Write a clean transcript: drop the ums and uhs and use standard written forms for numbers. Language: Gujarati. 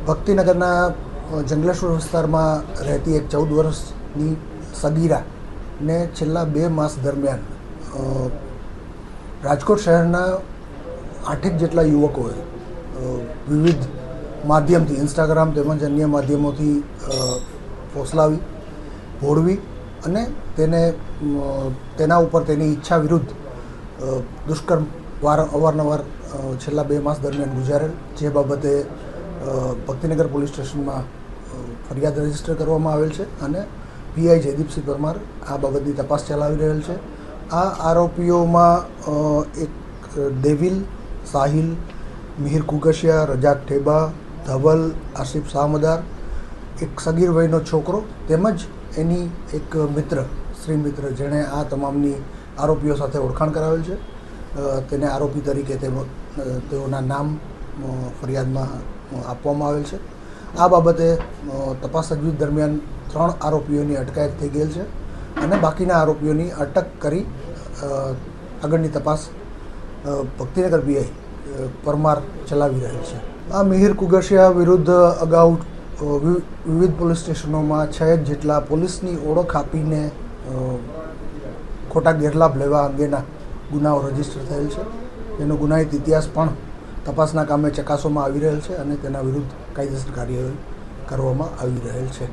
ભક્તિનગરના જંગલેશ્વર વિસ્તારમાં રહેતી એક 14 વર્ષની સગીરાને છેલ્લા 2 માસ દરમિયાન રાજકોટ શહેરના 8 જેટલા યુવકોએ વિવિધ માધ્યમથી ઇન્સ્ટાગ્રામ તેમજ અન્ય માધ્યમોથી ફોસલાવી ભોળવી અને તેના ઉપર તેની ઈચ્છા વિરુદ્ધ દુષ્કર્મ અવારનવાર છેલ્લા 2 માસ દરમિયાન ગુજારેલ, જે બાબતે ભક્તિનગર પોલીસ સ્ટેશનમાં ફરિયાદ રજીસ્ટર કરવામાં આવેલ છે અને પીઆઈ જયદીપસિંહ પરમાર આ બાબતની તપાસ ચલાવી રહેલ છે. આ આરોપીઓમાં એક દેવિલ, સાહિલ, મિહિર કુગશિયા, રજાક ઠેબા, ધવલ, આસિફ શાહમદાર, એક સગીર વયનો છોકરો તેમજ એની એક મિત્ર શ્રી મિત્ર, જેણે આ તમામની આરોપીઓ સાથે ઓળખાણ કરાવેલ છે. તેને આરોપી તરીકે તેઓના નામ ફરિયાદમાં આપવામાં આવેલ છે. આ બાબતે તપાસ તજવીજ દરમિયાન 3 આરોપીઓની અટકાયત થઈ ગયેલ છે અને બાકીના આરોપીઓની અટક કરી આગળની તપાસ ભક્તિનગર પીઆઈ પરમાર ચલાવી રહેલ છે. આ મિહિર કુગશિયા વિરુદ્ધ અગાઉ વિવિધ પોલીસ સ્ટેશનોમાં 6 જેટલા પોલીસની ઓળખ આપીને ખોટા ગેરલાભ લેવા અંગેના ગુનાઓ રજીસ્ટર થયેલ છે. તેનો ગુનાહિત ઇતિહાસ પણ તપાસના કામે ચકાસવામાં આવી રહેલ છે અને તેના વિરુદ્ધ કાયદેસર કાર્યવાહી કરવામાં આવી રહેલ છે.